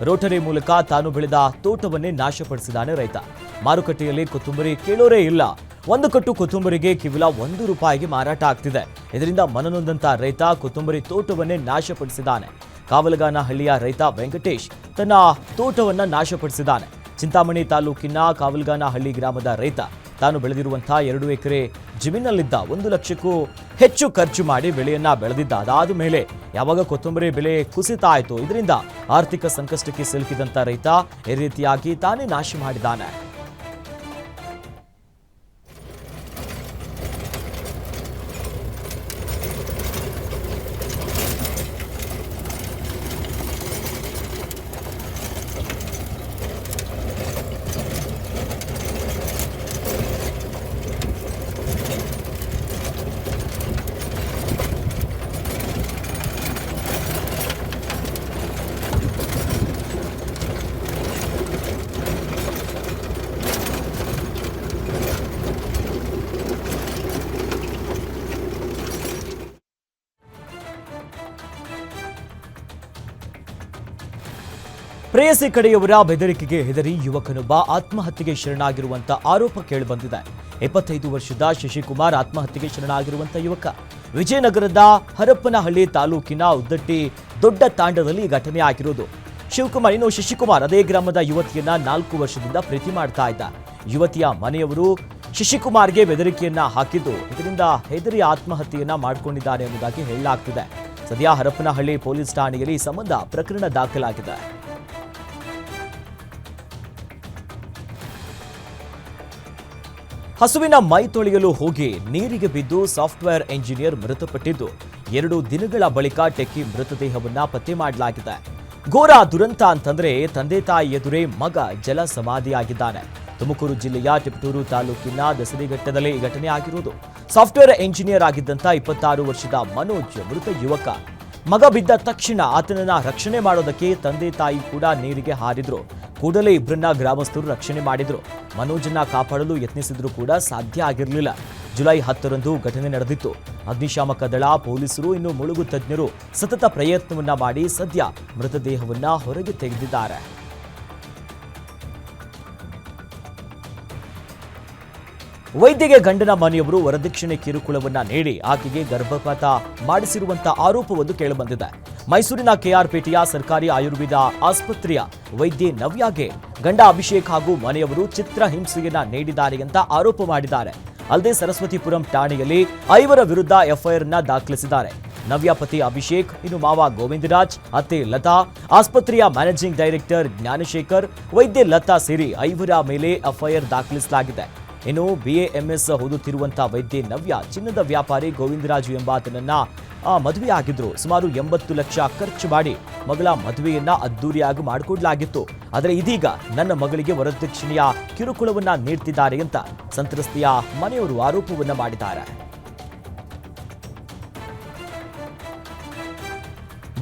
Rotary ಮೂಲಕ ತಾನು ಬೆಳೆದ ತೋಟವನ್ನೇ ನಾಶಪಡಿಸಿದಾನೆ ರೈತ. ಮಾರುಕಟ್ಟೆಯಲ್ಲಿ ಕೊತ್ತಂಬರಿ ಕೇಳೋರೇ ಇಲ್ಲ. ಒಂದು ಕಟ್ಟು ಕೊತ್ತಂಬರಿಗೆ ಕೇವಲ ₹1 ಮಾರಾಟ ಆಗ್ತಿದೆ. ಇದರಿಂದ ಮನನೊಂದಂತ ರೈತ ಕೊತ್ತಂಬರಿ ತೋಟವನ್ನೇ ನಾಶಪಡಿಸಿದ್ದಾನೆ. ಕಾವಲಗಾನಹಳ್ಳಿಯ ರೈತ ವೆಂಕಟೇಶ್ ತನ್ನ ತೋಟವನ್ನ ನಾಶಪಡಿಸಿದ್ದಾನೆ. ಚಿಂತಾಮಣಿ ತಾಲೂಕಿನ ಕಾವಲಗಾನಹಳ್ಳಿ ಗ್ರಾಮದ ರೈತ ತಾನು ಬೆಳೆದಿರುವಂತಹ 2 ಎಕರೆ ಜಮೀನಲ್ಲಿದ್ದ 1 ಲಕ್ಷಕ್ಕೂ ಹೆಚ್ಚು ಖರ್ಚು ಮಾಡಿ ಬೆಳೆಯನ್ನ ಬೆಳೆದಿದ್ದ. ಅದಾದ ಮೇಲೆ ಯಾವಾಗ ಕೊತ್ತಂಬರಿ ಬೆಲೆ ಕುಸಿತ ಆಯಿತು, ಇದರಿಂದ ಆರ್ಥಿಕ ಸಂಕಷ್ಟಕ್ಕೆ ಸಿಲುಕಿದಂತ ರೈತ ಈ ರೀತಿಯಾಗಿ ತಾನೇ ನಾಶ ಮಾಡಿದ್ದಾನೆ. ಪ್ರೇಯಸಿ ಕಡೆಯವರ ಬೆದರಿಕೆಗೆ ಹೆದರಿ ಯುವಕನೊಬ್ಬ ಆತ್ಮಹತ್ಯೆಗೆ ಶರಣಾಗಿರುವಂತ ಆರೋಪ ಕೇಳಿಬಂದಿದೆ. 25 ವರ್ಷದ ಶಶಿಕುಮಾರ್ ಆತ್ಮಹತ್ಯೆಗೆ ಶರಣಾಗಿರುವಂತ ಯುವಕ. ವಿಜಯನಗರದ ಹರಪನಹಳ್ಳಿ ತಾಲೂಕಿನ ಉದ್ದಟ್ಟಿ ದೊಡ್ಡ ತಾಂಡದಲ್ಲಿ ಘಟನೆ ಆಗಿರೋದು. ಶಶಿಕುಮಾರ್ ಅದೇ ಗ್ರಾಮದ ಯುವತಿಯನ್ನ 4 ವರ್ಷದಿಂದ ಪ್ರೀತಿ ಮಾಡ್ತಾ ಇದ್ದ. ಯುವತಿಯ ಮನೆಯವರು ಶಶಿಕುಮಾರ್ಗೆ ಬೆದರಿಕೆಯನ್ನ ಹಾಕಿದ್ದು, ಇದರಿಂದ ಹೆದರಿ ಆತ್ಮಹತ್ಯೆಯನ್ನ ಮಾಡಿಕೊಂಡಿದ್ದಾರೆ ಎಂಬುದಾಗಿ ಹೇಳಲಾಗ್ತಿದೆ. ಸದ್ಯ ಹರಪನಹಳ್ಳಿ ಪೊಲೀಸ್ ಠಾಣೆಯಲ್ಲಿ ಈ ಸಂಬಂಧ ಪ್ರಕರಣ ದಾಖಲಾಗಿದೆ. ಹಸುವಿನ ಮೈ ತೊಳೆಯಲು ಹೋಗಿ ನೀರಿಗೆ ಬಿದ್ದು ಸಾಫ್ಟ್ವೇರ್ ಎಂಜಿನಿಯರ್ ಮೃತಪಟ್ಟಿದ್ದು, 2 ದಿನಗಳ ಬಳಿಕ ಟೆಕ್ಕಿ ಮೃತದೇಹವನ್ನ ಪತ್ತೆ ಮಾಡಲಾಗಿದೆ. ಘೋರ ದುರಂತ ಅಂತಂದ್ರೆ ತಂದೆ ತಾಯಿ ಎದುರೇ ಮಗ ಜಲ ಸಮಾಧಿಯಾಗಿದ್ದಾನೆ. ತುಮಕೂರು ಜಿಲ್ಲೆಯ ತಿಪಟೂರು ತಾಲೂಕಿನ ದಸರಿಘಟ್ಟದಲ್ಲಿ ಈ ಘಟನೆ ಆಗಿರುವುದು. ಸಾಫ್ಟ್ವೇರ್ ಎಂಜಿನಿಯರ್ ಆಗಿದ್ದಂತ 26 ವರ್ಷದ ಮನೋಜ್ ಮೃತ ಯುವಕ. ಮಗ ಬಿದ್ದ ತಕ್ಷಣ ಆತನನ್ನ ರಕ್ಷಣೆ ಮಾಡೋದಕ್ಕೆ ತಂದೆ ತಾಯಿ ಕೂಡ ನೀರಿಗೆ ಹಾರಿದ್ರು. ಕೂಡಲೇ ಇಬ್ಬರನ್ನ ಗ್ರಾಮಸ್ಥರು ರಕ್ಷಣೆ ಮಾಡಿದ್ರು. ಮನೋಜನ್ನ ಕಾಪಾಡಲು ಯತ್ನಿಸಿದ್ರು ಕೂಡ ಸಾಧ್ಯ ಆಗಿರಲಿಲ್ಲ. ಜುಲೈ 10ರಂದು ಘಟನೆ ನಡೆದಿತ್ತು. ಅಗ್ನಿಶಾಮಕ ದಳ, ಪೊಲೀಸರು, ಇನ್ನು ಮುಳುಗು ತಜ್ಞರು ಸತತ ಪ್ರಯತ್ನವನ್ನ ಮಾಡಿ ಸದ್ಯ ಮೃತದೇಹವನ್ನ ಹೊರಗೆ ತೆಗೆದಿದ್ದಾರೆ. ವೈದ್ಯಗೆ ಗಂಡನ ಮನೆಯವರು ವರದಕ್ಷಿಣೆ ಕಿರುಕುಳವನ್ನ ನೀಡಿ ಆಕೆಗೆ ಗರ್ಭಪಾತ ಮಾಡಿಸಿರುವಂತಹ ಆರೋಪವೊಂದು ಕೇಳಿಬಂದಿದೆ. ಮೈಸೂರಿನ ಕೆಆರ್ಪೇಟೆಯ ಸರ್ಕಾರಿ ಆಯುರ್ವೇದ ಆಸ್ಪತ್ರೆಯ ವೈದ್ಯೆ ನವ್ಯಾಗೆ ಗಂಡ ಅಭಿಷೇಕ್ ಹಾಗೂ ಮನೆಯವರು ಚಿತ್ರಹಿಂಸೆಯನ್ನ ನೀಡಿದ್ದಾರೆ ಅಂತ ಆರೋಪ ಮಾಡಿದ್ದಾರೆ. ಅಲ್ಲದೆ ಸರಸ್ವತಿಪುರಂ ಠಾಣೆಯಲ್ಲಿ 5 ವಿರುದ್ಧ ಎಫ್ಐಆರ್ ದಾಖಲಿಸಿದ್ದಾರೆ. ನವ್ಯ ಪತಿ ಅಭಿಷೇಕ್, ಇನ್ನು ಮಾವ ಗೋವಿಂದರಾಜ್, ಅತ್ತೆ ಲತಾ, ಆಸ್ಪತ್ರೆಯ ಮ್ಯಾನೇಜಿಂಗ್ ಡೈರೆಕ್ಟರ್ ಜ್ಞಾನಶೇಖರ್, ವೈದ್ಯೆ ಲತಾ ಸೇರಿ 5 ಮೇಲೆ ಎಫ್ಐಆರ್ ದಾಖಲಿಸಲಾಗಿದೆ. ಇನ್ನು BAMS ಓದುತ್ತಿರುವಂತಹ ವೈದ್ಯೆ ನವ್ಯ ಚಿನ್ನದ ವ್ಯಾಪಾರಿ ಗೋವಿಂದರಾಜು ಎಂಬಾತನನ್ನ ಮದುವೆಯಾಗಿದ್ರು. ಸುಮಾರು 80 ಲಕ್ಷ ಖರ್ಚು ಮಾಡಿ ಮಗಳ ಮದುವೆಯನ್ನ ಅದ್ದೂರಿಯಾಗಿ ಮಾಡಿಕೊಡ್ಲಾಗಿತ್ತು. ಆದರೆ ಇದೀಗ ನನ್ನ ಮಗಳಿಗೆ ವರದಕ್ಷಿಣೆಯ ಕಿರುಕುಳವನ್ನ ನೀಡ್ತಿದ್ದಾರೆ ಅಂತ ಸಂತ್ರಸ್ತೆಯ ಮನೆಯವರು ಆರೋಪವನ್ನ ಮಾಡಿದ್ದಾರೆ.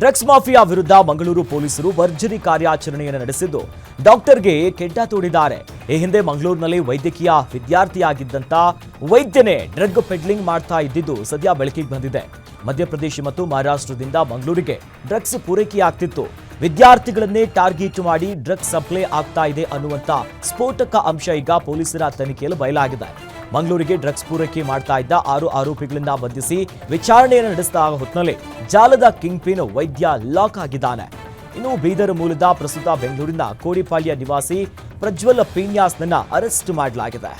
ಡ್ರಗ್ಸ್ ಮಾಫಿಯಾ ವಿರುದ್ಧ ಮಂಗಳೂರು ಪೊಲೀಸರು ಭರ್ಜರಿ ಕಾರ್ಯಾಚರಣೆಯನ್ನು ನಡೆಸಿದ್ದು, ಡಾಕ್ಟರ್ಗೆ ಕೆಡ್ಡ ತೋಡಿದ್ದಾರೆ. ಈ ಹಿಂದೆ ಮಂಗಳೂರಿನಲ್ಲಿ ವೈದ್ಯಕೀಯ ವಿದ್ಯಾರ್ಥಿಯಾಗಿದ್ದಂತ ವೈದ್ಯನೇ ಡ್ರಗ್ ಪೆಡ್ಲಿಂಗ್ ಮಾಡ್ತಾ ಇದ್ದಿದ್ದು ಸದ್ಯ ಬೆಳಕಿಗೆ ಬಂದಿದೆ. ಮಧ್ಯಪ್ರದೇಶ ಮತ್ತು ಮಹಾರಾಷ್ಟ್ರದಿಂದ ಮಂಗಳೂರಿಗೆ ಡ್ರಗ್ಸ್ ಪೂರೈಕೆಯಾಗ್ತಿತ್ತು. ವಿದ್ಯಾರ್ಥಿಗಳನ್ನೇ ಟಾರ್ಗೆಟ್ ಮಾಡಿ ಡ್ರಗ್ಸ್ ಸಪ್ಲೈ ಆಗ್ತಾ ಇದೆ ಅನ್ನುವಂತ ಸ್ಫೋಟಕ ಅಂಶ ಈಗ ಪೊಲೀಸರ ತನಿಖೆಯಲ್ಲಿ ಬಯಲಾಗಿದೆ. ಮಂಗಳೂರಿಗೆ ಡ್ರಗ್ಸ್ ಪೂರೈಕೆ ಮಾಡ್ತಾ ಇದ್ದ 6 ಆರೋಪಿಗಳನ್ನ ಬಂಧಿಸಿ ವಿಚಾರಣೆಯನ್ನು ನಡೆಸಿದ ಹೊತ್ತಿನಲ್ಲಿ ಜಾಲದ ಕಿಂಗ್ ಪಿನ್ ವೈದ್ಯ ಲಾಕ್ ಆಗಿದ್ದಾನೆ. ಇನ್ನು ಬೀದರ್ ಮೂಲದ ಪ್ರಸ್ತುತ ಬೆಂಗಳೂರಿನ ಕೋಡಿಪಾಳ್ಯ ನಿವಾಸಿ ಪ್ರಜ್ವಲ್ ಪೀನ್ಯಾಸ್ನನ್ನ ಅರೆಸ್ಟ್ ಮಾಡಲಾಗಿದೆ.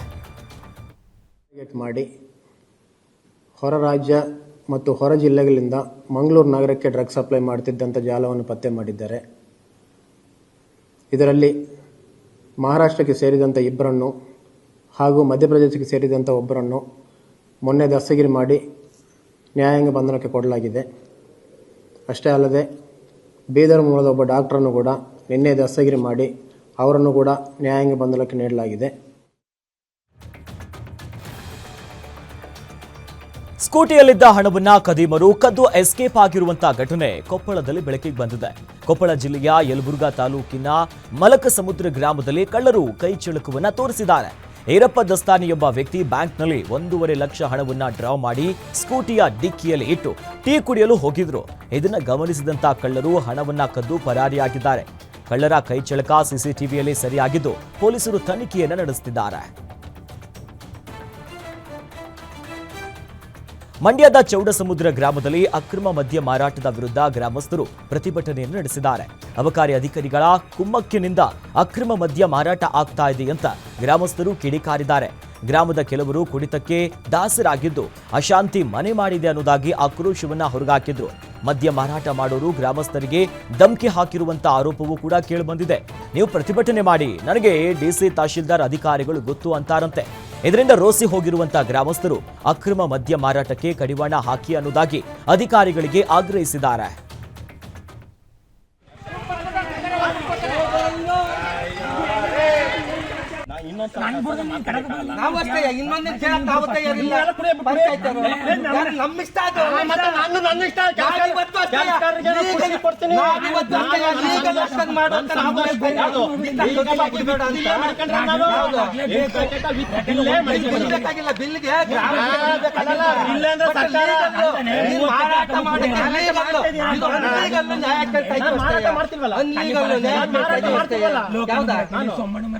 ಮಾಡಿ ಹೊರ ರಾಜ್ಯ ಮತ್ತು ಹೊರ ಜಿಲ್ಲೆಗಳಿಂದ ಮಂಗಳೂರು ನಗರಕ್ಕೆ ಡ್ರಗ್ಸ್ ಸಪ್ಲೈ ಮಾಡುತ್ತಿದ್ದಂಥ ಜಾಲವನ್ನು ಪತ್ತೆ ಮಾಡಿದ್ದಾರೆ. ಇದರಲ್ಲಿ ಮಹಾರಾಷ್ಟ್ರಕ್ಕೆ ಸೇರಿದಂಥ 2 ಹಾಗೂ ಮಧ್ಯಪ್ರದೇಶಕ್ಕೆ ಸೇರಿದಂಥ 1 ಮೊನ್ನೆ ದಸ್ತಗಿರಿ ಮಾಡಿ ನ್ಯಾಯಾಂಗ ಬಂಧನಕ್ಕೆ ಕೊಡಲಾಗಿದೆ. ಅಷ್ಟೇ ಅಲ್ಲದೆ ಬೀದರ್ ಮೂಲದ ಒಬ್ಬ ಡಾಕ್ಟರನ್ನು ಕೂಡ ನಿನ್ನೆ ದಸ್ತಗಿರಿ ಮಾಡಿ ಅವರನ್ನು ಕೂಡ ನ್ಯಾಯಾಂಗ ಬಂಧನಕ್ಕೆ ನೀಡಲಾಗಿದೆ. ಸ್ಕೂಟಿಯಲ್ಲಿದ್ದ ಹಣವನ್ನ ಖದೀಮರು ಕದ್ದು ಎಸ್ಕೇಪ್ ಆಗಿರುವಂತಹ ಘಟನೆ ಕೊಪ್ಪಳದಲ್ಲಿ ಬೆಳಕಿಗೆ ಬಂದಿದೆ. ಕೊಪ್ಪಳ ಜಿಲ್ಲೆಯ ಯಲಬುರ್ಗಾ ತಾಲೂಕಿನ ಮಲಕಸಮುದ್ರ ಗ್ರಾಮದಲ್ಲಿ ಕಳ್ಳರು ಕೈ ಚಳಕವನ್ನ ತೋರಿಸಿದ್ದಾರೆ. ಈರಪ್ಪ ದಸ್ತಾನಿ ಎಂಬ ವ್ಯಕ್ತಿ ಬ್ಯಾಂಕ್ನಲ್ಲಿ 1.5 ಲಕ್ಷ ಹಣವನ್ನ ಡ್ರಾ ಮಾಡಿ ಸ್ಕೂಟಿಯ ಡಿಕ್ಕಿಯಲ್ಲಿ ಇಟ್ಟು ಟೀ ಕುಡಿಯಲು ಹೋಗಿದ್ರು. ಇದನ್ನ ಗಮನಿಸಿದಂತ ಕಳ್ಳರು ಹಣವನ್ನ ಕದ್ದು ಪರಾರಿಯಾಗಿದ್ದಾರೆ. ಕಳ್ಳರ ಕೈಚಳಕ ಸಿಸಿಟಿವಿಯಲ್ಲಿ ಸೆರೆಯಾಗಿದ್ದು ಪೊಲೀಸರು ತನಿಖೆಯನ್ನು ನಡೆಸುತ್ತಿದ್ದಾರೆ. ಮಂಡ್ಯದ ಚೌಡಸಮುದ್ರ ಗ್ರಾಮದಲ್ಲಿ ಅಕ್ರಮ ಮದ್ಯ ಮಾರಾಟದ ವಿರುದ್ಧ ಗ್ರಾಮಸ್ಥರು ಪ್ರತಿಭಟನೆಯನ್ನು ನಡೆಸಿದ್ದಾರೆ. ಅಬಕಾರಿ ಅಧಿಕಾರಿಗಳ ಕುಮ್ಮಕ್ಕಿನಿಂದ ಅಕ್ರಮ ಮದ್ಯ ಮಾರಾಟ ಆಗ್ತಾ ಇದೆ ಅಂತ ಗ್ರಾಮಸ್ಥರು ಕಿಡಿಕಾರಿದ್ದಾರೆ. ಗ್ರಾಮದ ಕೆಲವರು ಕುಡಿತಕ್ಕೆ ದಾಸರಾಗಿದ್ದು ಅಶಾಂತಿ ಮನೆ ಮಾಡಿದೆ ಅನ್ನೋದಾಗಿ ಆಕ್ರೋಶವನ್ನ ಹೊರಗಾಕಿದ್ರು. ಮದ್ಯ ಮಾರಾಟ ಮಾಡೋರು ಗ್ರಾಮಸ್ಥರಿಗೆ ಧಮಕಿ ಹಾಕಿರುವಂತ ಆರೋಪವೂ ಕೂಡ ಕೇಳಿಬಂದಿದೆ. ನೀವು ಪ್ರತಿಭಟನೆ ಮಾಡಿ, ನನಗೆ ಡಿಸಿ ತಹಶೀಲ್ದಾರ್ ಅಧಿಕಾರಿಗಳು ಗೊತ್ತು ಅಂತಾರಂತೆ. ಇದರಿಂದ ರೋಸಿ ಹೋಗಿರುವಂತಹ ಗ್ರಾಮಸ್ಥರು ಅಕ್ರಮ ಮದ್ಯ ಮಾರಾಟಕ್ಕೆ ಕಡಿವಾಣ ಹಾಕಿ ಅನ್ನೋದಾಗಿ ಅಧಿಕಾರಿಗಳಿಗೆ ಆಗ್ರಹಿಸಿದ್ದಾರೆ.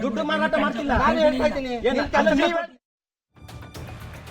ದುಡ್ಡು ಮಾರಾಟ ಮಾಡ್ತಿಲ್ಲ.